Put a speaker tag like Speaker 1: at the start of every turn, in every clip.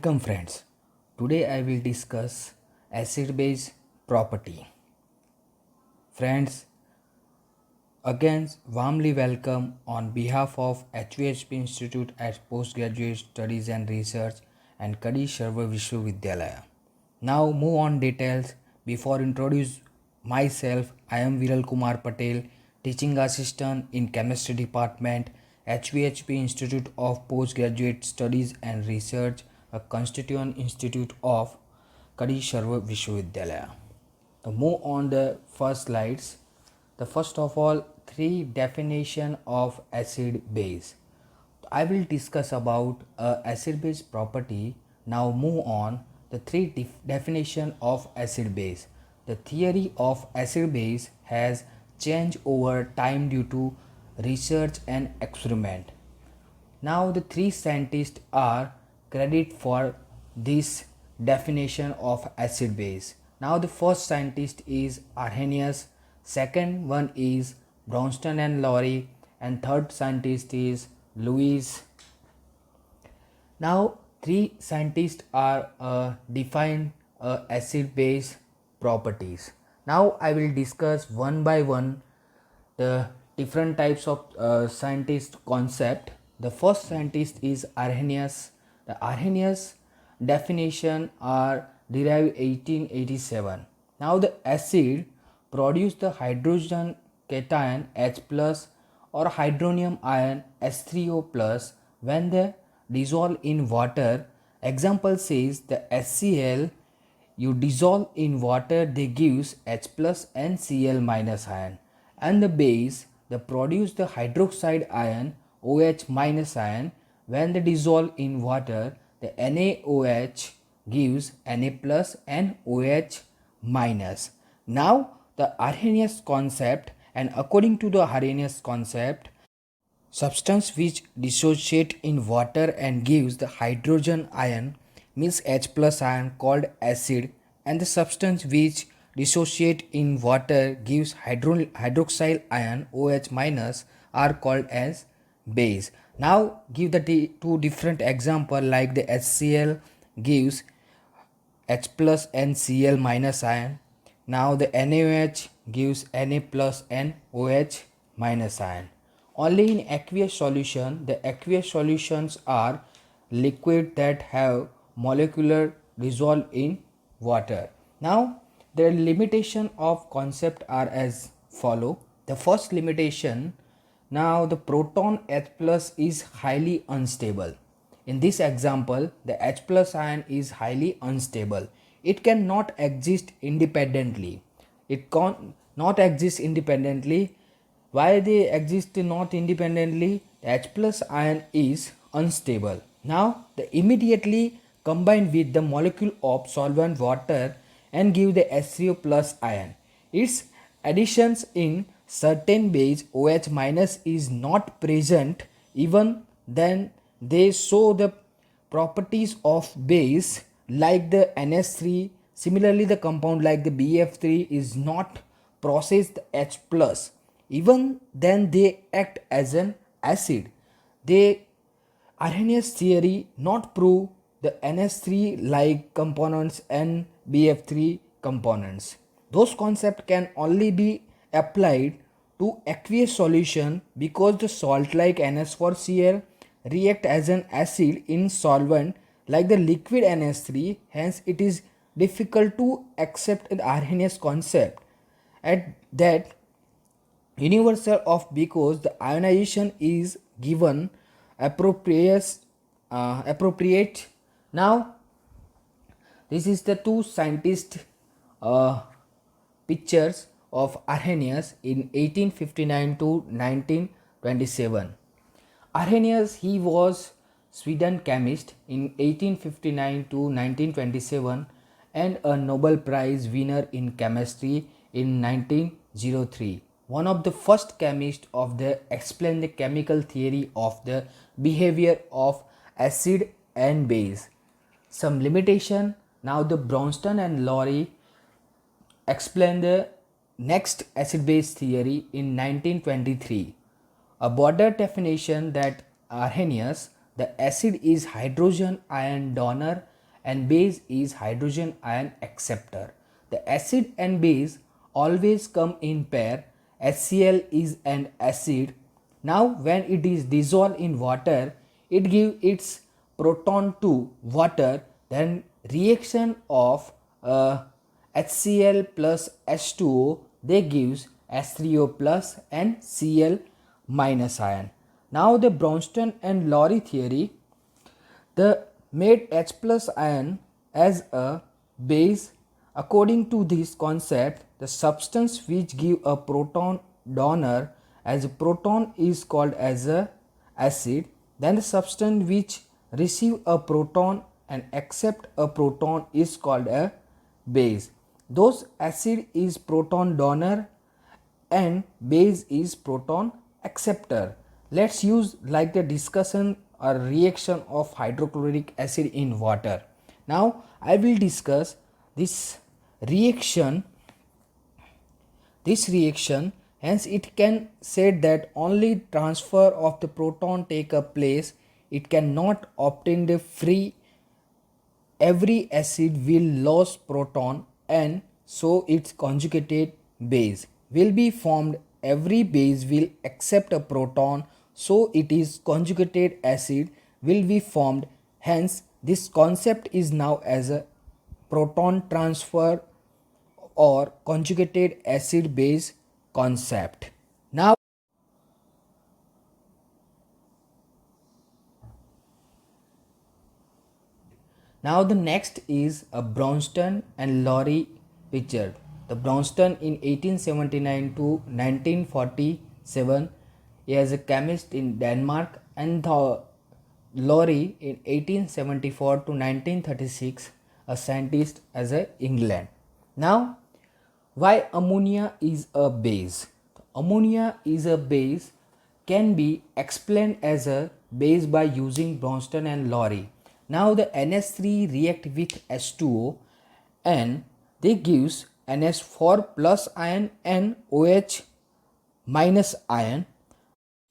Speaker 1: Welcome friends. Today I will discuss acid-base property. Friends, again warmly welcome on behalf of HVHP Institute at Postgraduate Studies and Research and Kadi Sharva Vishwavidyalaya. Now move on details. Before introduce myself, I am Viral Kumar Patel, teaching assistant in Chemistry Department, HVHP Institute of Postgraduate Studies and Research, a constituent institute of Kadi Sharva Vishwavidyalaya. Now move on the first slides. The first of all, three definition of acid base. I will discuss about acid base property. Now move on the three definition of acid base. The theory of acid base has changed over time due to research and experiment. Now the three scientists are credited for this definition of acid base. Now the first scientist is Arrhenius, second one is Bronston and Lowry, and third scientist is Lewis. Now three scientists are define acid base properties. Now I will discuss one by one the different types of scientist concept. The first scientist is Arrhenius. The Arrhenius definition are derived 1887. Now the acid produce the hydrogen cation H plus or hydronium ion H3O plus when they dissolve in water. Example says the HCl you dissolve in water, they gives H plus and Cl minus ion, and the base they produce the hydroxide ion OH minus ion. When they dissolve in water, the NaOH gives Na plus and OH minus. Now the Arrhenius concept, and according to the Arrhenius concept, substance which dissociate in water and gives the hydrogen ion means H plus ion called acid, and the substance which dissociate in water gives hydroxyl ion OH minus are called as base. Now give the two different example like the HCl gives H plus and Cl minus ion. Now the NaOH gives Na plus and OH minus ion. Only in aqueous solution, the aqueous solutions are liquid that have molecular dissolve in water. Now the limitation of concept are as follow. The first limitation, now the proton H plus is highly unstable. In this example, the H plus ion is highly unstable. It cannot exist independently. It can not exist independently. Why they exist not independently? The H plus ion is unstable. Now they immediately combine with the molecule of solvent water and give the H3O plus ion. Its additions in certain base OH minus is not present, even then they show the properties of base like the NH3. Similarly, the compound like the BF3 is not processed H plus, even then they act as an acid. They Arrhenius theory not prove the NH3 like components and BF3 components. Those concepts can only be applied to aqueous solution because the salt like NH4Cl react as an acid in solvent like the liquid NH3. Hence it is difficult to accept the Arrhenius concept at that universal of because the ionization is given appropriate. Now this is the two scientist pictures of Arrhenius in 1859 to 1927. Arrhenius, he was Sweden chemist in 1859 to 1927 and a Nobel Prize winner in chemistry in 1903. One of the first chemists of the explain the chemical theory of the behavior of acid and base. Some limitation. Now the Bronston and Lowry explain the next acid base theory in 1923. A broader definition that Arrhenius, the acid is hydrogen ion donor and base is hydrogen ion acceptor. The acid and base always come in pair. HCl is an acid. Now when it is dissolved in water, it gives its proton to water, then reaction of HCl plus H2O, they gives H3O plus and Cl minus ion. Now the Bronston and Lowry theory, the made H plus ion as a base. According to this concept, the substance which give a proton donor as a proton is called as a acid. Then the substance which receive a proton and accept a proton is called a base. Those acid is proton donor and base is proton acceptor. Let's use like the discussion or reaction of hydrochloric acid in water. Now I will discuss this reaction. Hence it can said that only transfer of the proton take a place. It cannot obtain the free. Every acid will lose proton and so its conjugated base will be formed. Every base will accept a proton, so it is conjugated acid will be formed. Hence this concept is now as a proton transfer or conjugated acid base concept. Now the next is a Bronston and Lowry picture. The Bronston in 1879 to 1947 as a chemist in Denmark, and the Lowry in 1874 to 1936 a scientist as a England. Now why ammonia is a base? Ammonia is a base can be explained as a base by using Bronston and Lowry. Now the NH3 react with H2O and they gives NH4 plus ion and OH minus ion.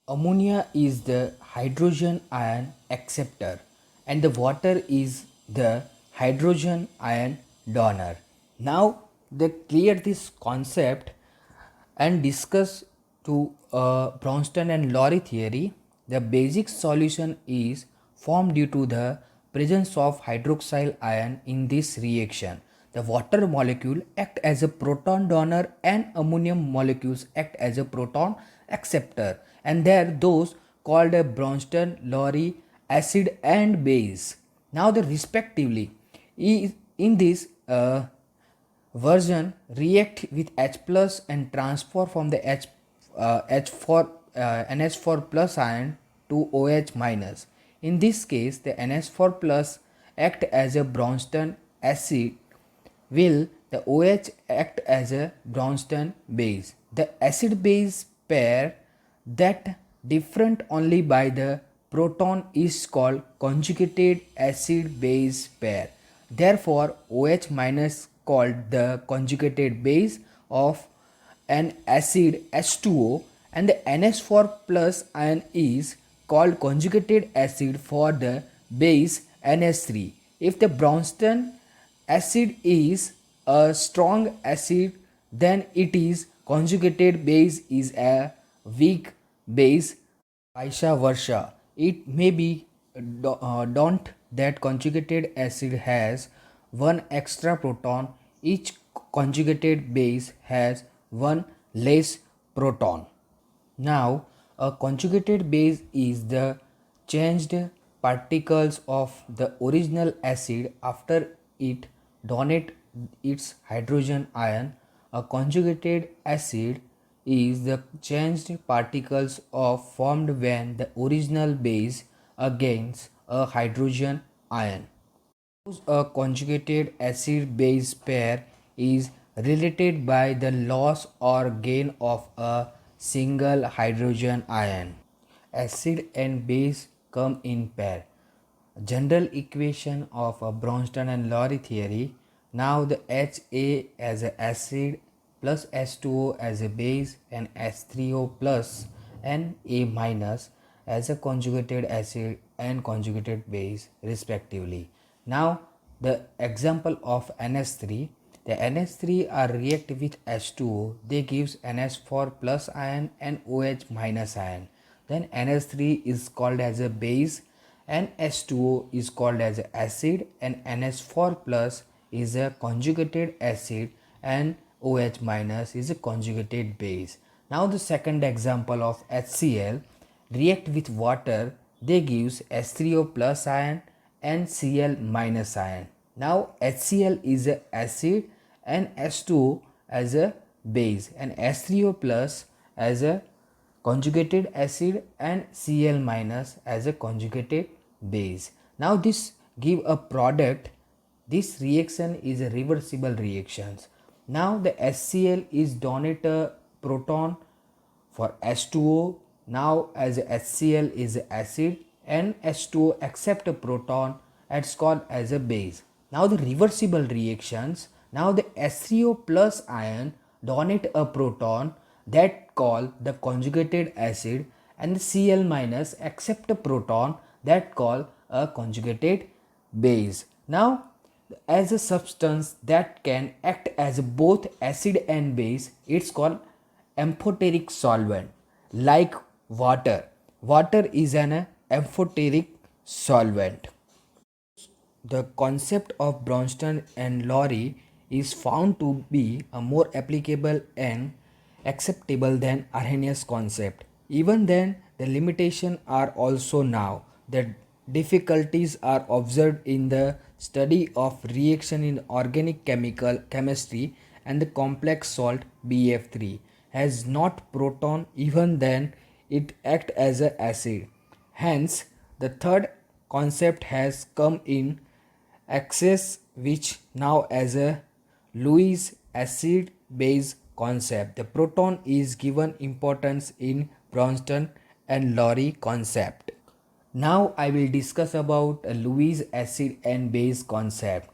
Speaker 1: Ammonia is the hydrogen ion acceptor and the water is the hydrogen ion donor. Now they clear this concept and discuss to Bronston and Lowry theory. The basic solution is formed due to the presence of hydroxyl ion in this reaction. The water molecule act as a proton donor and ammonium molecules act as a proton acceptor, and there those called a Bronston Lowry acid and base. Now the respectively in this version react with H plus and transfer from the H4 NH4 plus ion to OH minus. In this case the NH4 plus act as a Bronston acid will the OH act as a Bronston base. The acid base pair that different only by the proton is called conjugated acid base pair. Therefore OH minus called the conjugated base of an acid H2O, and the NH4 plus ion is called conjugated acid for the base NH3. If the Bronston acid is a strong acid, then it is conjugated base is a weak base. Vice versa, it may be don't that conjugated acid has one extra proton, each conjugated base has one less proton. Now a conjugated base is the changed particles of the original acid after it donate its hydrogen ion. A conjugated acid is the changed particles of formed when the original base against a hydrogen ion. A conjugated acid base pair is related by the loss or gain of a single hydrogen ion. Acid and base come in pair. General equation of a Bronston and Lowry theory. Now the Ha as an acid plus H2O as a base and H3O plus and A minus as a conjugated acid and conjugated base respectively. Now the example of NH3. The NH3 are react with H2O. They gives NH4 plus ion and OH minus ion. Then NH3 is called as a base and H2O is called as a acid, and NH4 plus is a conjugated acid and OH minus is a conjugated base. Now the second example of HCl react with water, they gives H3O plus ion and Cl minus ion. Now HCl is a acid and H2O as a base, and H3O plus as a conjugated acid and Cl minus as a conjugated base. Now this give a product. This reaction is a reversible reactions. Now the HCl is donate a proton for H2O. Now as HCl is acid and H2O accept a proton, it's called as a base. Now the reversible reactions, now the H3O plus ion donate a proton, that call the conjugated acid, and the Cl minus accept a proton, that call a conjugated base. Now as a substance that can act as both acid and base, it's called amphoteric solvent. Like water, water is an amphoteric solvent. The concept of Bronsted and Lowry is found to be a more applicable and acceptable than Arrhenius concept. Even then, the limitations are also now. The difficulties are observed in the study of reaction in organic chemical chemistry, and the complex salt BF3 has not proton, even then it act as an acid. Hence, the third concept has come in access, which now as a Lewis acid base concept. The proton is given importance in Bronsted and Lowry concept. Now I will discuss about a Lewis acid and base concept.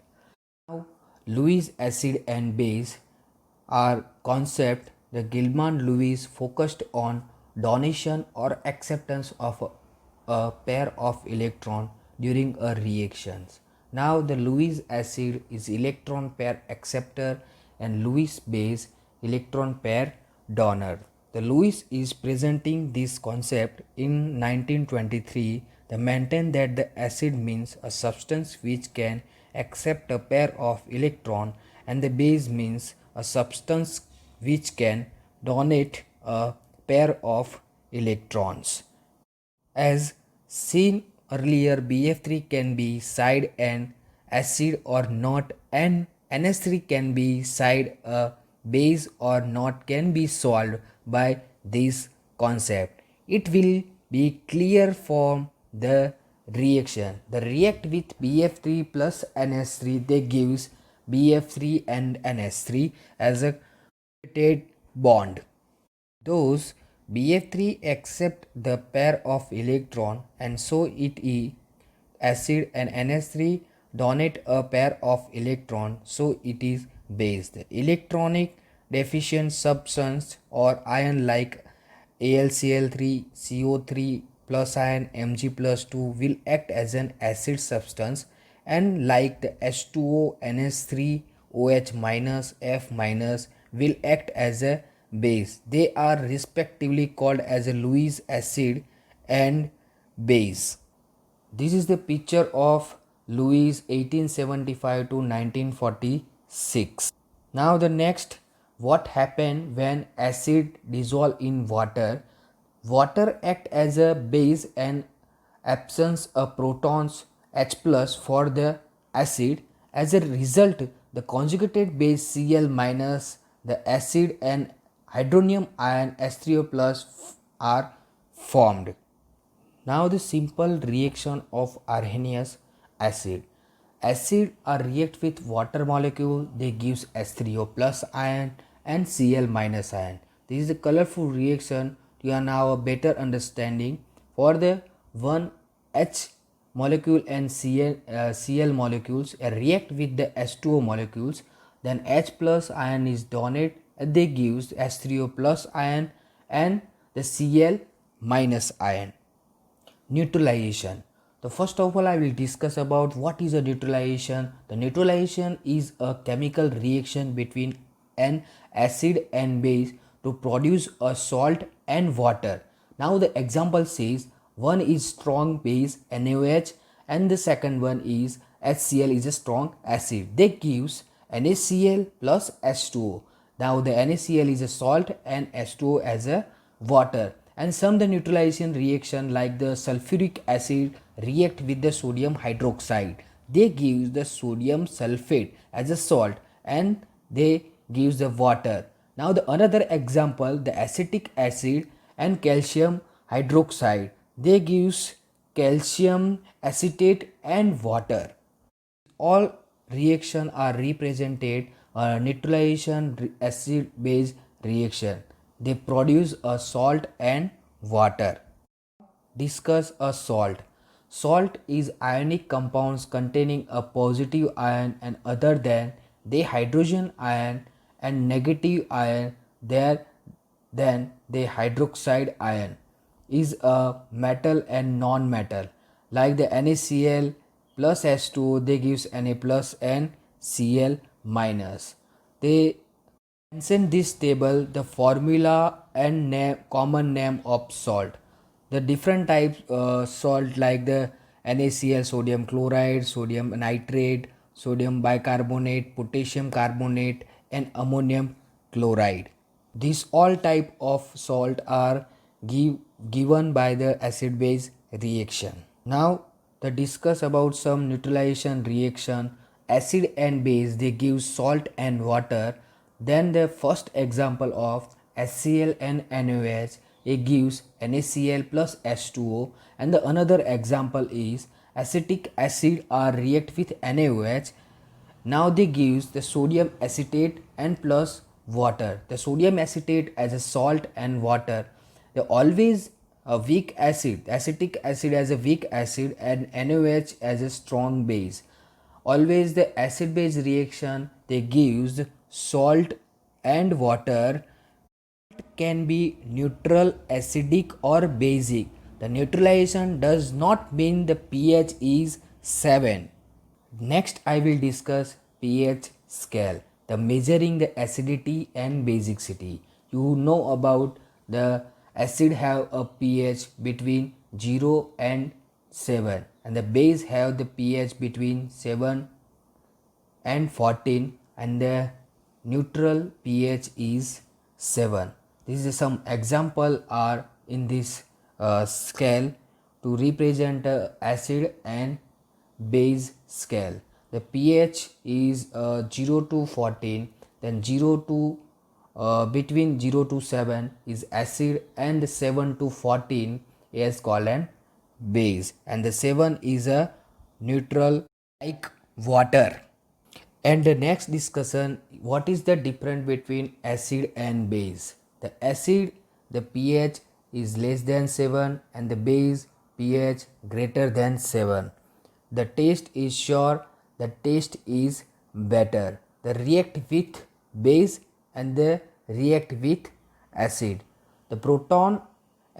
Speaker 1: Now Lewis acid and base are concept. The Gilman-Lewis focused on donation or acceptance of a pair of electron during a reactions. Now the Lewis acid is electron pair acceptor and Lewis base electron pair donor. The Lewis is presenting this concept in 1923. They maintain that the acid means a substance which can accept a pair of electron, and the base means a substance which can donate a pair of electrons. As seen earlier, BF3 can be side and acid or not, and NH3 can be side a base or not, can be solved by this concept. It will be clear from the reaction. The react with BF3 plus NH3, they gives BF3 and NH3 as a covalent bond. Those BF3 accept the pair of electron, and so it is acid, and NH3 donate a pair of electron, so it is base. The electronic deficient substance or ion like AlCl3, CO3 plus ion Mg plus 2 will act as an acid substance, and like the H2O, NH3, OH minus, F minus will act as a base. They are respectively called as a Lewis acid and base. This is the picture of Lewis 1875 to 1946. Now the next, what happened when acid dissolve in water? Water act as a base and absence of protons H plus for the acid. As a result, the conjugated base Cl minus, the acid and hydronium ion H3O plus are formed. Now the simple reaction of Arrhenius acid. Acid are react with water molecule, they gives H3O plus ion and Cl minus ion. This is a colorful reaction. You are now a better understanding for the one H molecule and Cl molecules react with the H2O molecules, then H plus ion is donate, they gives H3O plus ion and the Cl minus ion. Neutralization. The first of all, I will discuss about what is a neutralization. The neutralization is a chemical reaction between an acid and base to produce a salt and water. Now the example says one is strong base NaOH and the second one is HCl is a strong acid. They gives NaCl plus H2O. Now the NaCl is a salt and H2O as a water, and some the neutralization reaction like the sulfuric acid react with the sodium hydroxide. They gives the sodium sulfate as a salt and they gives the water. Now the another example, the acetic acid and calcium hydroxide, they gives calcium acetate and water. All reaction are represented neutralization acid base reaction. They produce a salt and water. Discuss a salt. Salt is ionic compounds containing a positive ion and other than the hydrogen ion and negative ion there than the hydroxide ion is a metal and non-metal like the NaCl plus H2O. They gives Na plus and Cl minus. They mention this table the formula and common name of salt. The different types salt like the NaCl, sodium chloride, sodium nitrate, sodium bicarbonate, potassium carbonate and ammonium chloride. These all type of salt are given by the acid base reaction. Now the discuss about some neutralization reaction. Acid and base they give salt and water. Then the first example of HCl and NaOH, it gives NaCl plus H2O, and the another example is acetic acid are react with NaOH. Now they gives the sodium acetate and plus water. The sodium acetate as a salt and water. They always a weak acid, acetic acid as a weak acid and NaOH as a strong base. Always the acid base reaction they gives salt and water can be neutral, acidic or basic. The neutralization does not mean the pH is 7. Next I will discuss pH scale, the measuring the acidity and basicity. You know about the acid have a pH between 0 and 7 and the base have the pH between 7 and 14 and the neutral pH is 7. This is some example are in this scale to represent acid and base scale. The pH is 0 to 14, then 0 to between 0 to 7 is acid and 7 to 14 is called an base, and the 7 is a neutral like water. And the next discussion, what is the difference between acid and base? The acid, the pH is less than 7 and the base pH greater than 7. The taste is sure, the taste is better. The react with base and the react with acid. The proton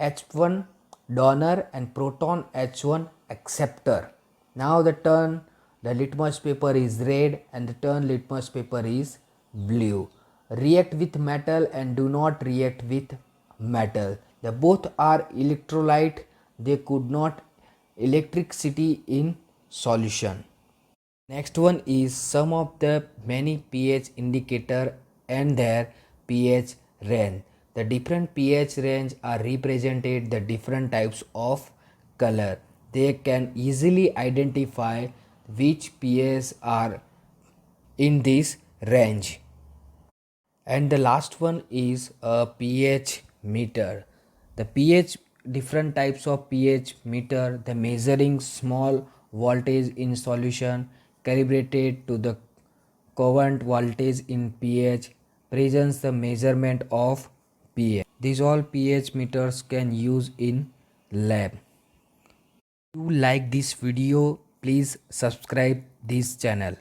Speaker 1: H1 donor and proton H1 acceptor. Now the turn the litmus paper is red and the turn litmus paper is blue. React with metal and do not react with metal. The both are electrolyte. They could not electricity in solution. Next one is some of the many pH indicator and their pH range. The different pH range are represented the different types of color. They can easily identify which pH are in this range. And the last one is a pH meter. The pH, different types of pH meter, the measuring small voltage in solution calibrated to the current voltage in pH, presents the measurement of pH. These all pH meters can use in lab. If you like this video, please subscribe this channel.